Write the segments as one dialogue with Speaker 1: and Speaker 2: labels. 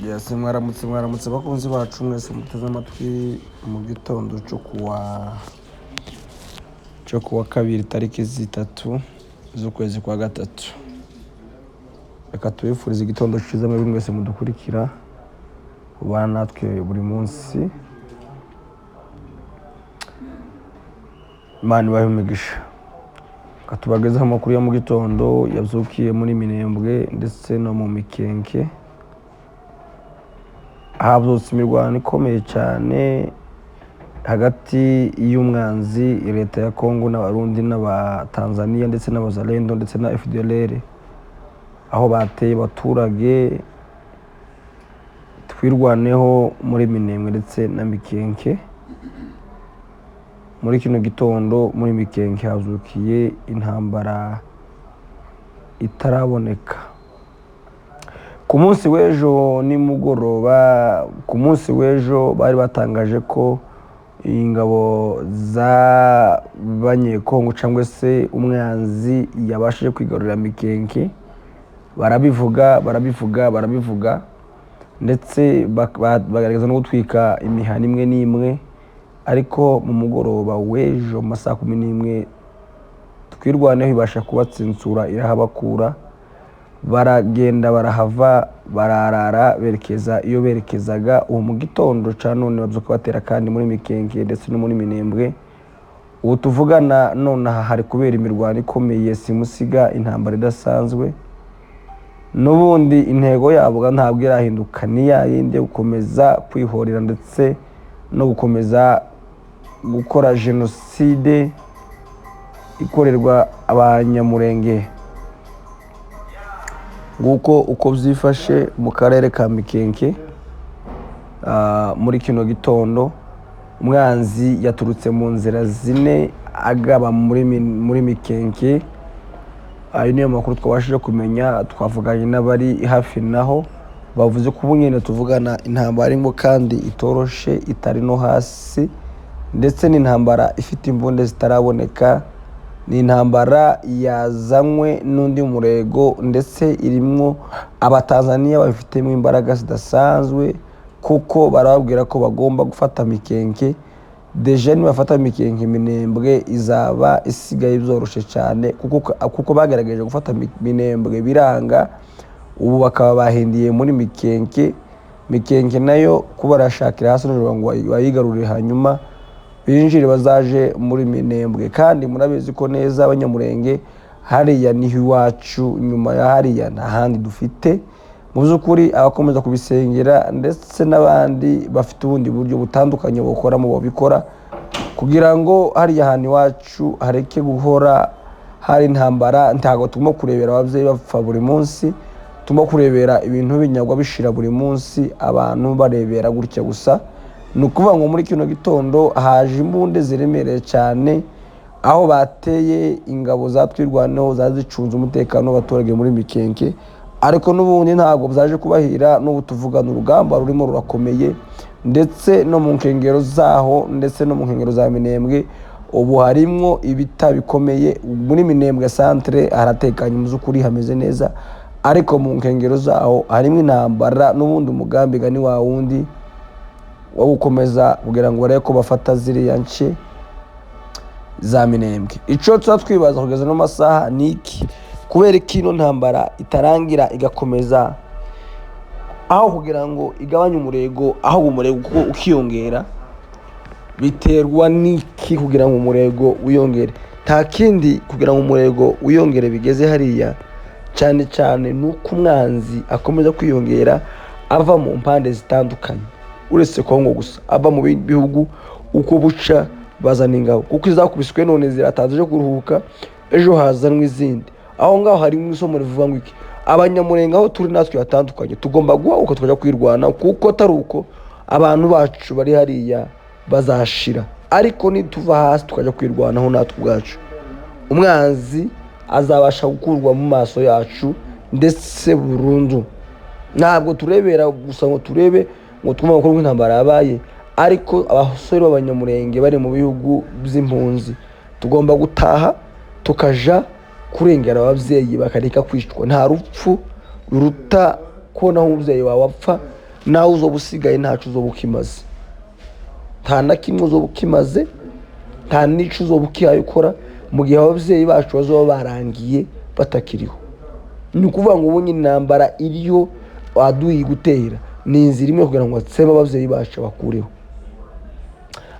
Speaker 1: Yase mwaramutse bakunzi bacu mwese muteze amatwi mu gitondo cyo kuwa kabiri tariki 3 z'ukwezi kwa gatatu. Reka tubifurize igitondo cyiza muri mwese mudukurikira ubana natwe buri munsi. Imana ibahe umugisha. Katubagezaho amakuru ya mu gitondo yabyukiye muri Minembwe ndetse no mu Mikenke. Habyutse imirwano ikomeye cyane hagati y'umwanzi leta ya Kongo n'abarundi n'abatanzania ndetse n'abazalendo ndetse na FDLR, aho bateye abaturage twirwaneho muri Minembwe ndetse na Mikenke. Muri kino gitondo muri Mikenke hazukiye intambara itaraboneka. Ku munsi w'ejo nimugoroba, ku munsi w'ejo bari batangaje ko ingabo z'abanyekongo cyangwa se umwanzi yabashije kwigarurira Mikenke. Barabivuga ndetse bagaragaza no gutwika imihana imwe n'imwe, ariko mu mugoroba w'ejo mu saa 11 twirwaneho ibasha kubatsinsura irahabakura. Baragenda barahava bararara berekeza iyo berekezaga. Uwo mu gitondo ca none babyuka batera kandi muri Mikenke ndetse no muri Minembwe. Ubu tuvugana none aha hari kubera imirwano ikomeye simusiga, intambara idasanzwe. N'ubundi intego yabo ntabwo irahinduka, ni yayindi gukomeza kwihorera ndetse no gukomeza gukora genocide ikorerwa abanyamurenge. Nguko uko byifashe mu karere ka Mikenke. Muri kino gitondo umwanzi yaturutse mu nzira zine agaba muri Mikenke. Ayo niyo makuru twabashije kumenya. Twavuganye n'abari hafi naho bavuze ko ubunyene tuvugana intambara irimo kandi itoroshe, itari no hasi, ndetse n'intambara ifite imbunde zitaraboneka. Ni intambara yazanywe n'undi murego ndetse irimo abatanzania bafitemo imbaraga zidasanzwe, kuko barababwira ko bagomba gufata Mikenke. Deja ni bafata Mikenke, Minembwe izaba isigaye byoroshe cyane kuko bagaragaje gufata Minembwe biranga. Ubu bakaba bahindiye muri Mikenke. Mikenke nayo kuba arashakira hasi n'urubango ngo bayigarurire hanyuma binjire bazaje muri Minembwe. Kandi murabizi ko neza abanyamurenge hariya niho iwacu, nyuma ya hariya nta handi dufite. Mu by'ukuri abakomeza kubisengera ndetse n'abandi bafite ubundi buryo butandukanye bukoramo babikora kugira ngo hariya hantu iwacu hareke guhora hari intambara. Ntago tugomba kurebera ababyeyi bapfa buri munsi, tugomba kurebera ibintu binyagwa bishira buri munsi, abantu barebera gutya gusa. Ni ukuvuga ngo muri kino gitondo haje imbunde ziremereye cyane, aho bateye ingabo zatwirwaneho zazicunze umutekano w'abaturage muri Mikenke. Ariko n'ubundi ntabwo byaje kubahira. N'ubu tuvugana urugamba rurimo rurakomeye ndetse no mu nkengero zaho ndetse no mu nkengero za Minembwe. Ubu harimo ibita bikomeye. Muri Minembwe centre haratekanye mu by'ukuri hameze neza, ariko mu nkengero zaho harimo intambara. N'ubundi umugambi gani wa wundi wo gukomeza kugira ngo barebe ko bafata ziriya nce za Minembwe. Ico twibaza kugeza no masaha niki, kubera kino ntambara itarangira igakomeza, aho kugira ngo igabanye umurego, aho umurego ukiyongera. Biterwa niki kugira ngo umurego uyongere? Nta kindi kugira ngo umurego uyongere bigeze hariya cyane cyane nuko umwanzi akomeza kwiyongera ava mu mpande zitandukanye, uretse Kongo gusa, ava mu bihugu uko buca bazana ingabo, kuko izakubiswe none zirataje kuruhuka, ejo hazanwe izindi. Aho ngaho hari isomo rivuga ngo iki, abanyamurenge aho turi natwe hatandukanye tugomba guhaguruka tukajya kwirwana, kuko atari uko abantu bacu bari hariya bazashira. Ariko nituva hasi tukajya kwirwanaho natwe ubwacu, umwanzi azabasha gukurwa mu maso yacu ndetse burundu. Ntabwo turebera gusa ngo turebe ngo twumva ko intambara yabaye, ariko abasore b'abanyamurenge bari mu bihugu by'impunzi tugomba gutaha tukaja kurengera ababyeyi bakareka kwicwa. Nta rupfu ruruta kubona umubyeyi wawe apfa nawe uzoba usigaye ntacu uzoba ukimaze, nta na kimwe uzoba ukimaze, nta n'ico uzoba ukihaye ukora mu gihe ababyeyi bacu bazoba barangiye batakiriho. Ni ukuvuga ngo ubu nyine intambara iriyo waduye gutera ni inzira imwe kugira ngo batseme ababyeyi bacu bakureho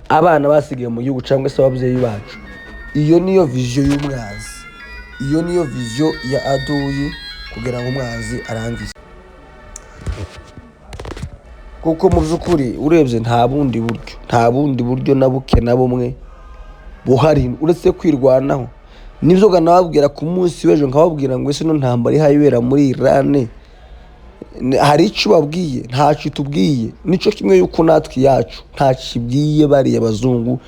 Speaker 1: abana basigaye mu gihugu cyangwa se ababyeyi bacu. Iyo niyo vision y'umwanzi, iyo niyo vision ya aduyi kugira ngo umwanzi arangize. Kuko mu by'ukuri urebye nta bundi buryo na buke na bumwe buhari uretse kwirwanaho. Nibyo ganababwira ku munsi w'ejo nkababwira ngo ese no ntambara ihayibera muri Iran hari icyo babwiye, ntacyo tubwiye. Nico kimwe yuko natwe yacu ntacibwiye bari abazungu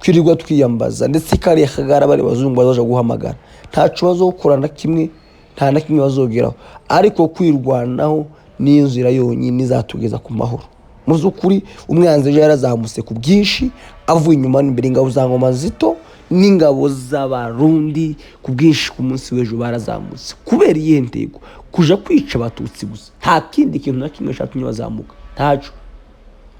Speaker 1: twirirwa twiyambaza, ndetse kari yakagara bari abazungu bazaje guhamagara, ntacyo bazokorana kimwe, nta na kimwe bazogeraho. Ariko kwirwanaho ni inzira yonyine izatugeza ku mahoro. Mu by'ukuri umwanzi ejo yarazamutse ku bwinshi avuye inyuma n'imbere, ingabo za Ngoma Zito n'ingabo z'abarundi ku bwinshi ku munsi w'ejo barazamutse kubera iyihe ntego? Kuja kwica abatutsi gusa, nta kindi kintu na kimwe cyatumye bazamuka, ntaco.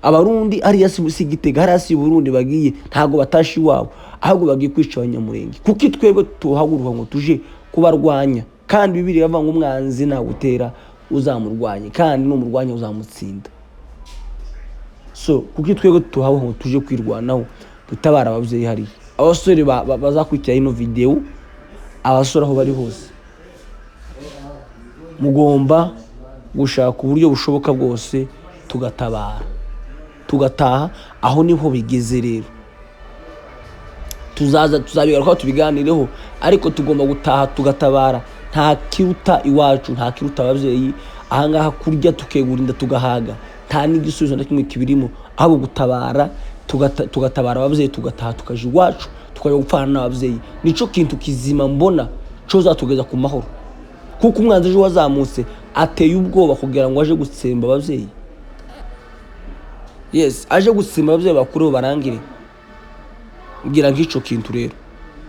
Speaker 1: Abarundi ari yasi Gitega, hari yasi Burundi bagiye, ntago batashi iwabo, ahubwo bagiye kwica Abanyamurenge. Kuko twebwe tuhaguruka ngo tuje kubarwanya, kandi Bibiliya yavuga ngo umwanzi nagutera uzamurwanye, kandi n'umurwanya uzamutsinda. So kuko twebwe tuhaho ngo tuje kwirwanaho tutabara ababyeyi. Hari abasore bazakurikira ino video, abasore aho bari hose mugomba gushaka uburyo bushoboka bwose tugatabara, tugataha. Aho niho bigeze rero, tuzabigaruka tubiganireho, ariko tugomba gutaha tugatabara. Nta kiruta iwacu, nta kiruta ababyeyi. Ahangaha kurya tukegurinda tugahaga, nta n'igisubizo na kimwe kibirimo, ahubwo gutabara, tugatabara ababyeyi, tugataha tukaje iwacu, tukajya gupfana n'ababyeyi. Nico kintu kizima mbona cyo zatugeza ku mahoro. Kuko umwanzi ejo wazamutse ateye ubwoba kugira ngo aje gutsemba ababyeyi. Yes, aje gutsemba ababyeyi bakureho barangire. Ngira ng'ico kintu rero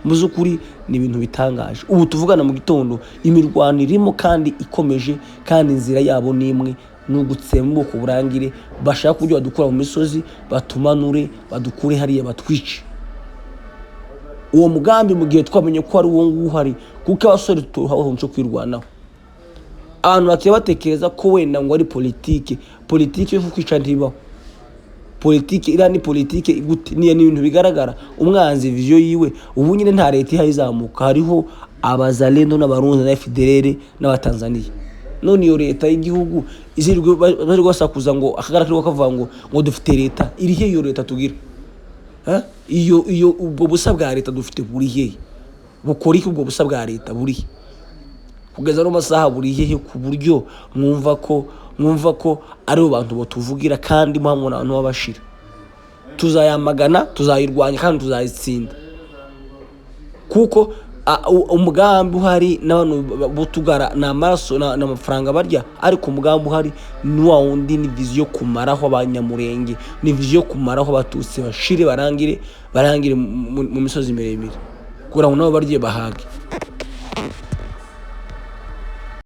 Speaker 1: mu by'ukuri ni ibintu bitangaje. Ubu tuvugana mu gitondo imirwano irimo kandi ikomeje, kandi inzira yabo ni imwe, n'ugutsemba uko burangire. Bashaka kujya badukura mu misozi, batumanure, badukure hariya batwice. Uwo mugambi mu gihe twamenye ko ari uwo nguhari, kuko abasore tuhaho nco kwirwanaho. Abantu bakiye batekereza ko wenda ngo ari politike yo kwica ntibaho. Politike ira ni politike ni ibintu bigaragara. Umwanzi vision yiwe ubu nyine nta leta ihayizamuka, hariho abazalendo n'abarundi na FDLR n'abatanzania. None iyo leta y'igihugu izirwe bari gwasakuza ngo akagaragara kavuga ngo dufite leta. Irihe iyo leta tugira? Iyo ubwo busa bwa leta dufite buri hehe? Bukora iki ubwo busa bwa leta buri? Kugeza no masaha buri hehe ku buryo mwumva ko ari abantu batuvugira kandi mpamwe n'abantu babashira? Tuzayamagana, tuzayirwanya kandi tuzayitsinda. Kuko umugambi uhari n'abantu butugara n'amaraso n'amafaranga barya, ariko umugambi uhari ni wa wundi, ni vision kumaraho Abanyamurenge, ni vision kumaraho Abatutsi bashire barangire mu misozi miremire kugira ngo nabo barye bahage.